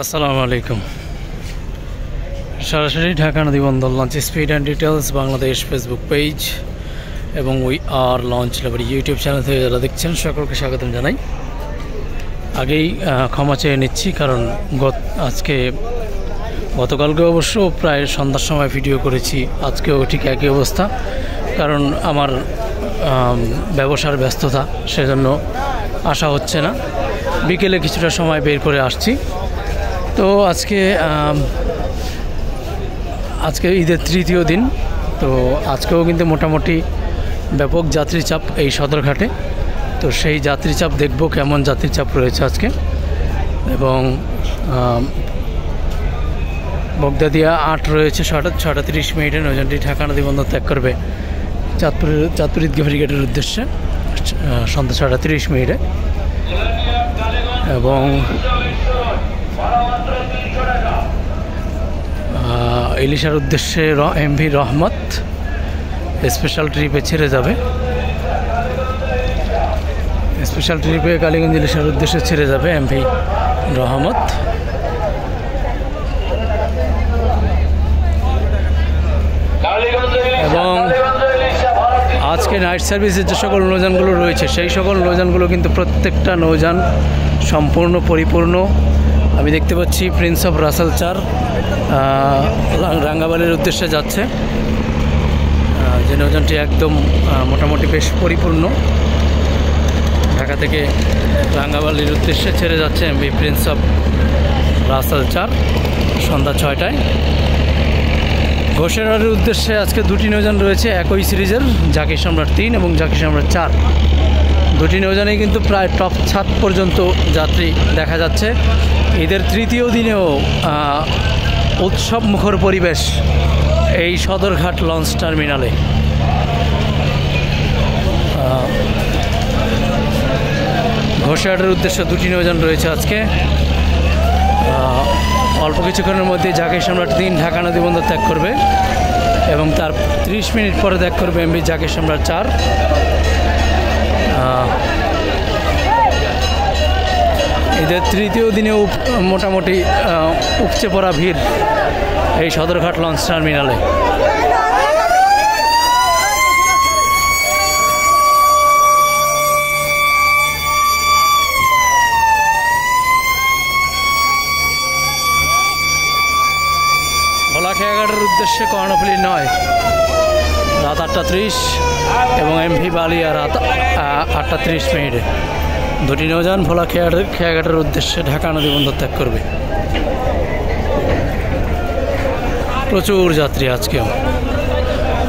আসসালামু আলাইকুম। সরাসরি ঢাকা নদীবন্দর launch speed and details Bangladesh Facebook page এবং we are launch lover YouTube channel থেকে যারা দেখছেন সকলকে স্বাগতম জানাই। আগেই ক্ষমা চেয়ে নিচ্ছি, কারণ গতকালকে অবশ্য প্রায় সন্ধ্যার সময় ভিডিও করেছি, আজকেও ঠিক একই অবস্থা। কারণ আমার ব্যবসার ব্যস্ততা, সেজন্য আসা হচ্ছে না। বিকেলে কিছুটা সময় বের করে আসছি। তো আজকে ঈদের তৃতীয় দিন। তো আজকেও কিন্তু মোটামুটি ব্যাপক যাত্রী চাপ এই সদরঘাটে। তো সেই যাত্রী চাপ দেখব, কেমন যাত্রী চাপ রয়েছে আজকে। এবং বগদাদিয়া ৮ রয়েছে 6টা 30 মিনিটে। নৌযানটি ঢাকা নদীবন্দর ত্যাগ করবে চাঁদপুর ঈদগাহ ফেরিঘাটের উদ্দেশ্যে সন্ধ্যা 6টা 30 মিনিটে। এবং ইলিশার উদ্দেশ্যে এমভি রহমত স্পেশাল ট্রিপে ছেড়ে যাবে। স্পেশাল ট্রিপে কালীগঞ্জ ইলিশার উদ্দেশ্যে ছেড়ে যাবে এমভি রহমত। এবং আজকে নাইট সার্ভিসের যে সকল নৌযানগুলো রয়েছে, সেই সকল নৌযানগুলো কিন্তু প্রত্যেকটা নৌযান সম্পূর্ণ পরিপূর্ণ। আমি দেখতে পাচ্ছি প্রিন্স অফ রাসেল 4 রাঙ্গাবালির উদ্দেশ্যে যাচ্ছে। যে নৌযানটি একদম মোটামুটি বেশ পরিপূর্ণ। ঢাকা থেকে রাঙ্গাবালির উদ্দেশ্যে ছেড়ে যাচ্ছে এমভি প্রিন্স অফ রাসেল 4 সন্ধ্যা 6টায়। ঘোষেরার উদ্দেশ্যে আজকে দুটি নৌযান রয়েছে একই সিরিজের, জাকির সম্রাট 3 এবং জাকির সম্রাট 4। দুটি নৌযানেই কিন্তু প্রায় টপ 7 পর্যন্ত যাত্রী দেখা যাচ্ছে। ঈদের তৃতীয় দিনেও উৎসব মুখর পরিবেশ এই সদরঘাট লঞ্চ টার্মিনালে। ঘোষেরহাটের উদ্দেশ্যে দুটি নৌযান রয়েছে আজকে। অল্প কিছুক্ষণের মধ্যে জাকির সম্রাট 3 ঢাকা নদীবন্দর ত্যাগ করবে এবং তার 30 মিনিট পরে ত্যাগ করবে এমভি জাকির সম্রাট 4। ঈদের তৃতীয় দিনেও মোটামুটি উপচে পড়া ভিড় এই সদরঘাট লঞ্চ টার্মিনালে। ভোলাখিয়াঘাটের উদ্দেশ্যে কর্ণফুলী 9 রাত 8টা 30 এবং এমভি বালিয়া রাত 8টা 30 মিনিটে। দুটি নৌযান ভোলাখিয়াঘাটের উদ্দেশ্যে ঢাকা নদীবন্দর ত্যাগ করবে। প্রচুর যাত্রী আজকেও।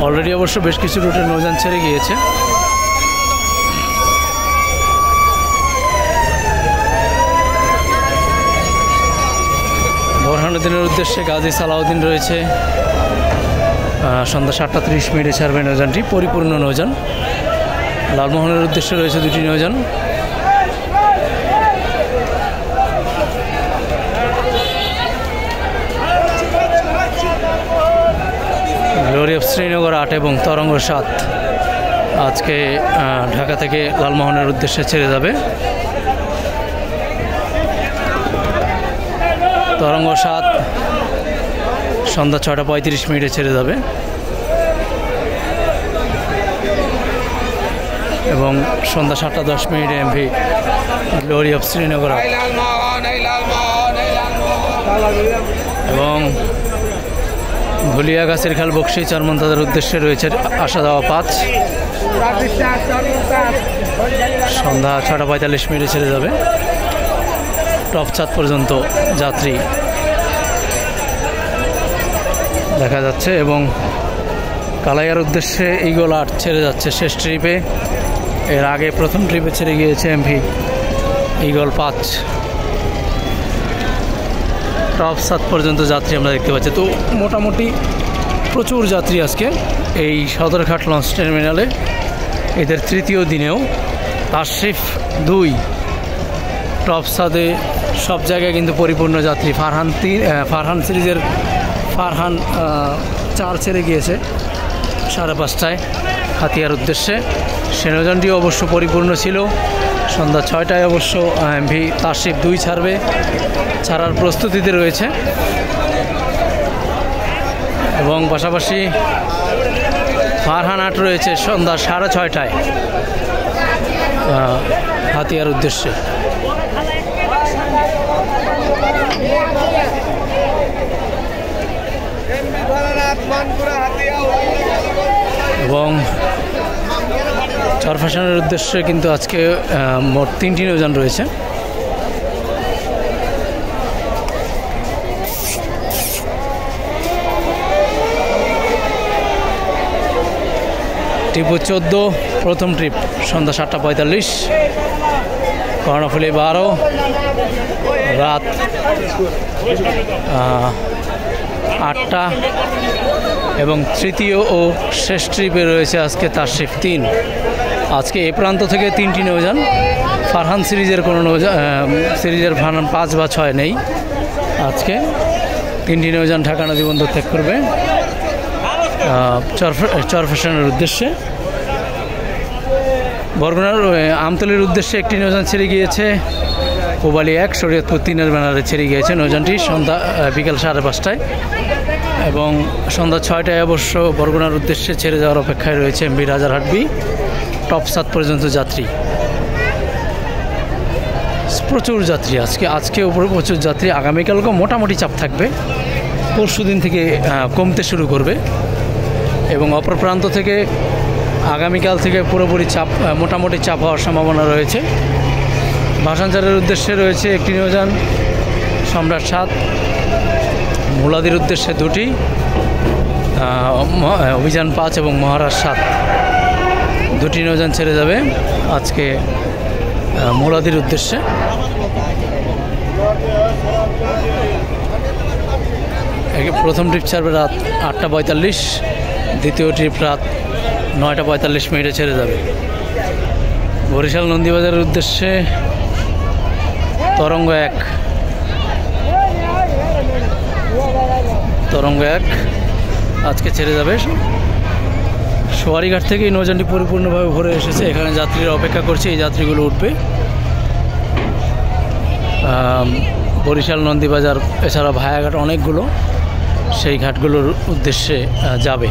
অলরেডি অবশ্য বেশ কিছু রুটের নৌযান ছেড়ে গিয়েছে। বোরহানুদ্দিনের উদ্দেশ্যে গাজী সালাউদ্দিন রয়েছে, সন্ধ্যা 7টা 30 মিনিটে ছাড়বে নৌযানটি, পরিপূর্ণ নৌযান। লালমোহনের উদ্দেশ্যে রয়েছে দুটি নৌযান। গ্লোরি অফ শ্রীনগর 8 এবং তরঙ্গ 7 আজকে ঢাকা থেকে লালমোহনের উদ্দেশ্যে ছেড়ে যাবে। তরঙ্গ 7 সন্ধ্যা 6টা 35 মিনিটে ছেড়ে যাবে এবং সন্ধ্যা 7টা 10 মিনিটে এমভি গ্লোরি অফ শ্রীনগর। এবং ভুলিয়া গাছের খাল বক্সি চারমন্তাদের উদ্দেশ্যে রয়েছে আসা যাওয়া 5 সন্ধ্যা 6টা 45 মিনিটে ছেড়ে যাবে। টপ 7 পর্যন্ত যাত্রী দেখা যাচ্ছে। এবং কালাইয়ার উদ্দেশ্যে ইগল 8 ছেড়ে যাচ্ছে শেষ ট্রিপে। এর আগে প্রথম ট্রিপে ছেড়ে গিয়েছে এমভি ইগল 5। টপ 7 পর্যন্ত যাত্রী আমরা দেখতে পাচ্ছি। তো মোটামুটি প্রচুর যাত্রী আজকে এই সদরঘাট লঞ্চ টার্মিনালে এদের তৃতীয় দিনেও। তাশরিফ 2 টপ 7-এ সব জায়গায় কিন্তু পরিপূর্ণ যাত্রী। ফারহান সিরিজের ফারহান 4 ছেড়ে গিয়েছে 5:30টায় হাতিয়ার উদ্দেশ্যে। সে নৌযানটিও অবশ্য পরিপূর্ণ ছিল। সন্ধ্যা 6টায় অবশ্য এমভি তাশরিফ 2 ছাড়বে, ছাড়ার প্রস্তুতিতে রয়েছে। এবং পাশাপাশি ফারহান 8 রয়েছে সন্ধ্যা 6:30টায় হাতিয়ার উদ্দেশ্যে। এবং চরফ্যাশনের উদ্দেশ্যে কিন্তু আজকে মোট 3টি নৌযান রয়েছে। টিপু 14 প্রথম ট্রিপ সন্ধ্যা 7:45, কর্ণফুলী 12 রাত 8টা, এবং তৃতীয় ও শেষ ট্রিপে রয়েছে আজকে তাশরিফ 3। আজকে এ প্রান্ত থেকে 3টি নৌযান, ফারহান সিরিজের কোনো সিরিজের ফারহান 5 বা 6 নেই। আজকে 3টি নৌযান ঢাকা নদী বন্দর ত্যাগ করবে চরফ্যাশনের উদ্দেশ্যে। বরগুনার আমতলির উদ্দেশ্যে একটি নৌযান ছেড়ে গিয়েছে, কোবালি 1 শরীয়তপুর 3-এর ব্যানারে ছেড়ে গিয়েছে নৌযানটি বিকাল 5:30টায়। এবং সন্ধ্যা 6টায় অবশ্য বরগুনার উদ্দেশ্যে ছেড়ে যাওয়ার অপেক্ষায় রয়েছে এমভি রাজারহাট বি, টপ 7 পর্যন্ত যাত্রী। প্রচুর যাত্রী আজকে উপরে প্রচুর যাত্রী। আগামীকালকেও মোটামুটি চাপ থাকবে, পরশু দিন থেকে কমতে শুরু করবে। এবং অপর প্রান্ত থেকে আগামীকাল থেকে পুরোপুরি চাপ, মোটামুটি চাপ হওয়ার সম্ভাবনা রয়েছে। ভাসানচারের উদ্দেশ্যে রয়েছে একটি নৌযান সম্রাট 7, মুলাদির উদ্দেশ্যে 2টি, অভিযান 5 এবং মহারাজ 7, 2টি নৌযান ছেড়ে যাবে আজকে মুলাদির উদ্দেশ্যে। প্রথম ট্রিপ ছাড়বে রাত 8:45, দ্বিতীয় ট্রিপ রাত 9:45 ছেড়ে যাবে। বরিশাল নন্দীবাজারের উদ্দেশ্যে তরঙ্গ 1 আজকে ছেড়ে যাবে। সোয়ারিঘাট থেকে এই নৌযানটি পরিপূর্ণভাবে ভরে এসেছে, এখানে যাত্রীরা অপেক্ষা করছে, এই যাত্রীগুলো উঠবে। বরিশাল নন্দীবাজার এছাড়া ভায়াঘাট অনেকগুলো, সেই ঘাটগুলোর উদ্দেশ্যে যাবে।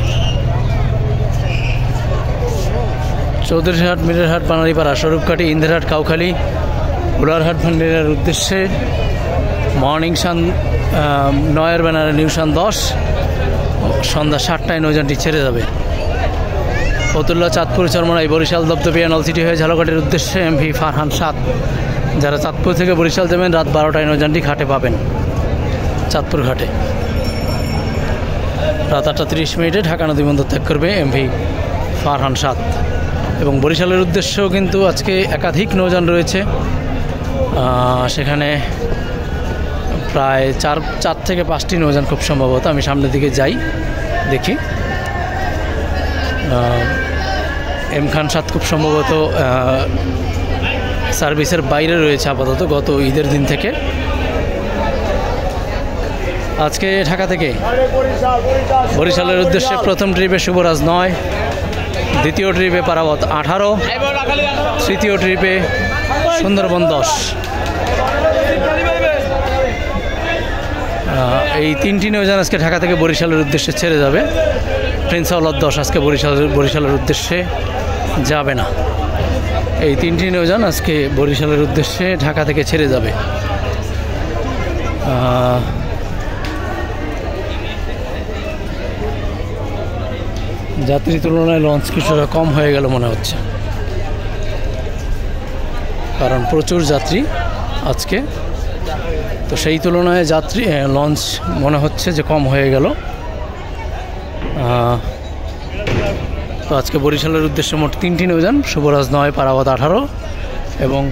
চৌধুরীহাট, মিরেরহাট, বানারীপাড়া, স্বরূপকাঠি, ইন্দিরহাট, কাউখালী, উলারহাট, ভান্ডারিয়ার উদ্দেশ্যে মর্নিং সান 9-এর ব্যানারে নিউসান 10 সন্ধ্যা 7টায় নৌযানটি ছেড়ে যাবে। ফতুল্লা, চাঁদপুর, চরমনাই, বরিশাল, দপদপিয়া, নলছিটি হয়ে ঝালকাঠির উদ্দেশ্যে এমভি ফারহান 7। যারা চাঁদপুর থেকে বরিশাল যাবেন রাত 12টায় নৌযানটি ঘাটে পাবেন, চাঁদপুর ঘাটে। রাত 8:30 ঢাকা নদী বন্দর ত্যাগ করবে এমভি ফারহান 7। এবং বরিশালের উদ্দেশ্যেও কিন্তু আজকে একাধিক নৌযান রয়েছে, সেখানে প্রায় 4 থেকে 5টি নৌযান খুব সম্ভবত। আমি সামনের দিকে যাই, দেখি। এম খান 7 খুব সম্ভবত সার্ভিসের বাইরে রয়েছে আপাতত গত ঈদের দিন থেকে। আজকে ঢাকা থেকে বরিশালের উদ্দেশ্যে প্রথম ট্রিপে শুভরাজ 9, দ্বিতীয় ট্রিপে পারাবত 18, তৃতীয় ট্রিপে সুন্দরবন 10। এই 3টি নৌযান আজকে ঢাকা থেকে বরিশালের উদ্দেশ্যে ছেড়ে যাবে। প্রিন্স আওলাদ 10 আজকে বরিশালের উদ্দেশ্যে যাবে না। এই 3টি নৌযান আজকে বরিশালের উদ্দেশ্যে ঢাকা থেকে ছেড়ে যাবে। যাত্রীর তুলনায় লঞ্চ কিছুটা কম হয়ে গেল মনে হচ্ছে, কারণ প্রচুর যাত্রী আজকে, তো সেই তুলনায় যাত্রী লঞ্চ মনে হচ্ছে যে কম হয়ে গেল। তো আজকে বরিশালের উদ্দেশ্যে মোট 3টি নৌযান, শুভরাজ 9, পারাবত 18 এবং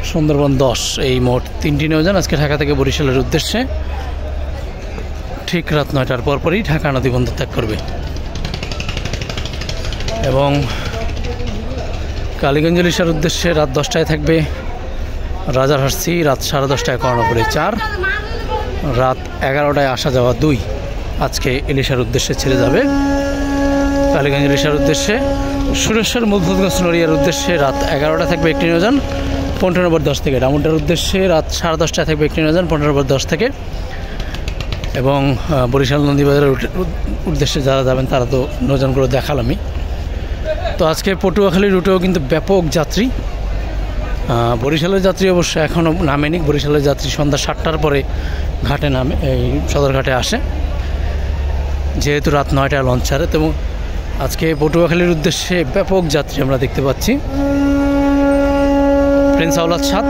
সুন্দরবন 10। এই মোট 3টি নৌযান আজকে ঢাকা থেকে বরিশালের উদ্দেশ্যে ঠিক রাত 9টার পরপরই ঢাকা নদী বন্দর ত্যাগ করবে। এবং কালীগঞ্জ ইলিশার উদ্দেশ্যে রাত 10টায় থাকবে রাজারহাট সি, রাত 10:30টায় কর্ণফুলী 4, রাত 11টায় আসা যাওয়া 2 আজকে ইলিশার উদ্দেশ্যে ছেড়ে যাবে। কালীগঞ্জ ইলিশার উদ্দেশ্যে সুরেশ্বর, মুলফুজগঞ্জ, নড়িয়ার উদ্দেশ্যে রাত 11টায় থাকবে একটি নৌযান, 15:10 থেকে রামুটার উদ্দেশ্যে রাত 10:30টায় থাকবে একটি নৌযান 15:10 থেকে। এবং বরিশাল নন্দীবাজারের উদ্দেশ্যে যারা যাবেন তারা তো নৌযানগুলো দেখালামই। তো আজকে পটুয়াখালী রুটেও কিন্তু ব্যাপক যাত্রী। বরিশালের যাত্রী অবশ্য এখনও নামেনি। বরিশালের যাত্রী সন্ধ্যা 7টার পরে ঘাটে নামে, এই সদরঘাটে আসে, যেহেতু রাত 9টায় লঞ্চ ছাড়ে। তো আজকে পটুয়াখালীর উদ্দেশ্যে ব্যাপক যাত্রী আমরা দেখতে পাচ্ছি। প্রিন্স আওলাদ 7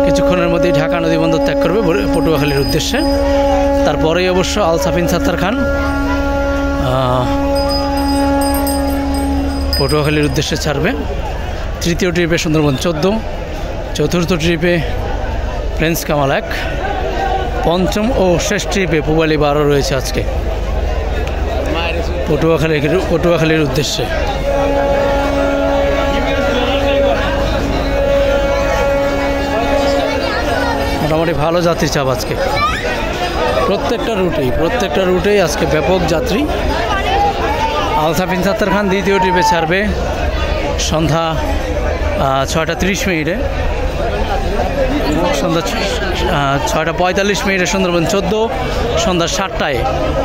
কিছুক্ষণের মধ্যেই ঢাকা নদী বন্দর ত্যাগ করবে পটুয়াখালীর উদ্দেশ্যে। তারপরেই অবশ্য আল সাফিন সাত্তার খান পটুয়াখালীর উদ্দেশ্যে ছাড়বে। তৃতীয় ট্রিপে সুন্দরবন 14, চতুর্থ ট্রিপে প্রিন্স কামাল 1, পঞ্চম ও শেষ ট্রিপে পূবালী 12 রয়েছে আজকে পটুয়াখালীর উদ্দেশ্যে। মোটামুটি ভালো যাত্রী চাপ আজকে প্রত্যেকটা রুটেই আজকে ব্যাপক যাত্রী। আল সাফিন সাত্তার খান দ্বিতীয় ট্রিপে ছাড়বে সন্ধ্যা 6:30 সন্ধ্যা 6:45 সুন্দরবন 14, সন্ধ্যা 7টায়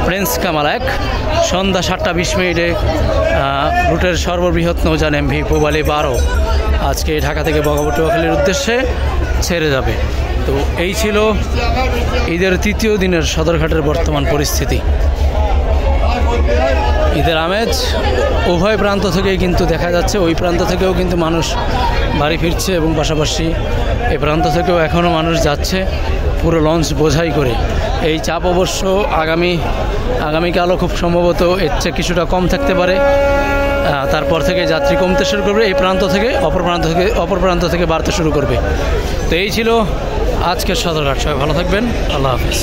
প্রিন্স কামাল 1, সন্ধ্যা 7:20 রুটের সর্ববৃহৎ নৌযান এমভি পূবালী 12 আজকে ঢাকা থেকে পটুয়াখালীর উদ্দেশ্যে ছেড়ে যাবে। তো এই ছিল ঈদের তৃতীয় দিনের সদরঘাটের বর্তমান পরিস্থিতি। ঈদের আমেজ উভয় প্রান্ত থেকেই কিন্তু দেখা যাচ্ছে। ওই প্রান্ত থেকেও কিন্তু মানুষ বাড়ি ফিরছে এবং পাশাপাশি এই প্রান্ত থেকেও এখনও মানুষ যাচ্ছে পুরো লঞ্চ বোঝাই করে। এই চাপ অবশ্য আগামীকালও খুব সম্ভবত এর চেয়ে কিছুটা কম থাকতে পারে। তারপর থেকে যাত্রী কমতে শুরু করবে, এই প্রান্ত থেকে অপর প্রান্ত থেকে বাড়তে শুরু করবে। তো এই ছিল আজকের সদরঘাট। সবাই ভালো থাকবেন। আল্লাহ হাফিজ।